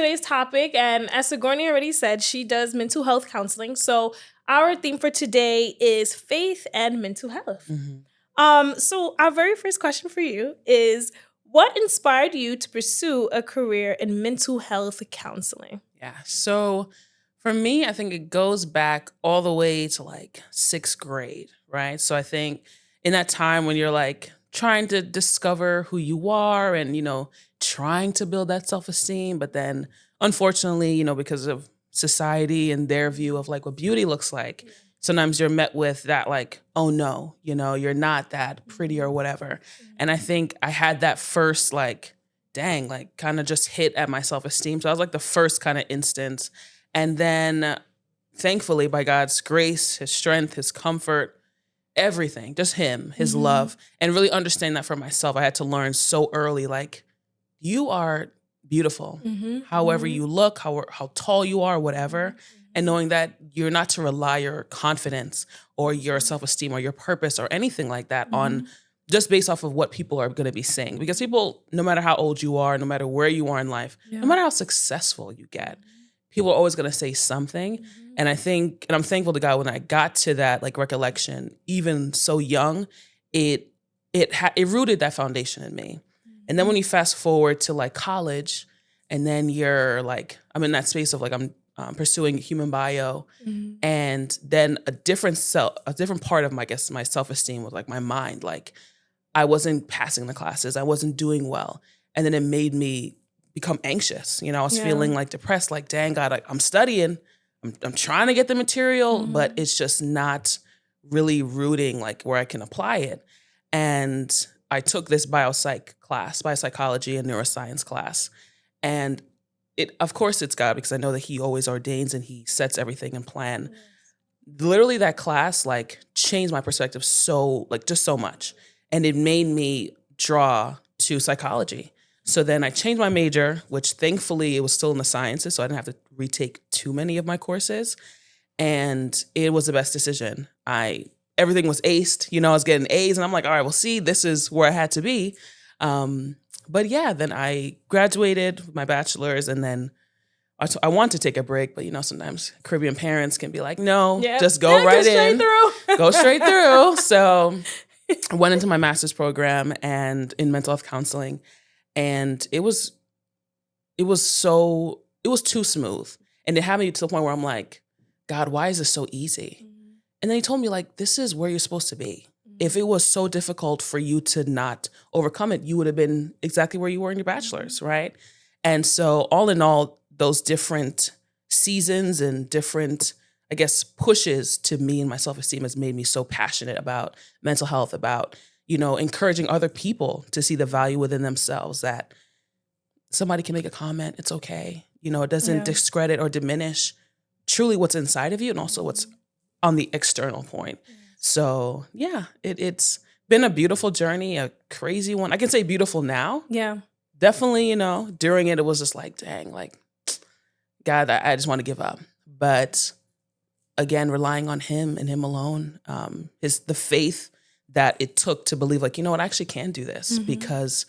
today's topic. And as Sigourney already said, she does mental health counseling. So our theme for today is faith and mental health. So our very first question for you is, what inspired you to pursue a career in mental health counseling? Yeah. So for me, I think it goes back all the way to like 6th grade, right? So I think in that time when you're like trying to discover who you are and, trying to build that self-esteem, but then unfortunately, because of society and their view of like what beauty looks like, sometimes you're met with that like, oh no, you're not that pretty or whatever. And I think I had that first like, dang, like kind of just hit at my self-esteem. So I was like the first kind of instance. And then thankfully by God's grace, his strength, his comfort, everything, just him, his love, and really understand that for myself. I had to learn so early, like, you are beautiful, however you look, how tall you are, whatever. And knowing that you're not to rely your confidence or your self-esteem or your purpose or anything like that on just based off of what people are going to be saying. Because people, no matter how old you are, no matter where you are in life, no matter how successful you get, people are always going to say something. And I think, and I'm thankful to God when I got to that like recollection, even so young, it rooted that foundation in me. And then when you fast forward to like college, and then you're like, I'm in that space of like, I'm pursuing human bio, and then a different part of my self-esteem was like my mind. Like I wasn't passing the classes, I wasn't doing well, and then it made me become anxious. I was feeling like depressed. Like, dang God, I'm studying, I'm trying to get the material, but it's just not really rooting like where I can apply it. And I took this biopsychology and neuroscience class. And of course it's God, because I know that he always ordains and he sets everything in plan. Literally that class like changed my perspective just so much. And it made me draw to psychology. So then I changed my major, which thankfully it was still in the sciences, so I didn't have to retake too many of my courses. And it was the best decision. Everything was aced, I was getting A's, and I'm like, all right, well, see, this is where I had to be. But yeah, then I graduated with my bachelor's, and then I want to take a break, but sometimes Caribbean parents can be like, no, just go right in. Go straight through. So I went into my master's program and in mental health counseling, and it was too smooth. And it had me to the point where I'm like, God, why is this so easy? And then he told me, like, this is where you're supposed to be. If it was so difficult for you to not overcome it, you would have been exactly where you were in your bachelor's, right? And so all in all, those different seasons and different, pushes to me and my self-esteem has made me so passionate about mental health, about, encouraging other people to see the value within themselves, that somebody can make a comment, it's okay. It doesn't discredit or diminish truly what's inside of you and also what's on the external point. So yeah, it's been a beautiful journey, a crazy one. I can say beautiful now. Yeah. Definitely, during it was just like, dang, like, God, I just want to give up. But again, relying on him and him alone, the faith that it took to believe like, I actually can do this because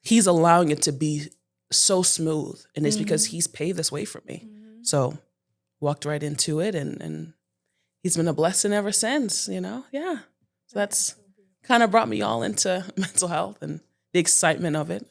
he's allowing it to be so smooth. And it's because he's paved this way for me. So walked right into it and he's been a blessing ever since, Yeah. So that's kind of brought me all into mental health and the excitement of it.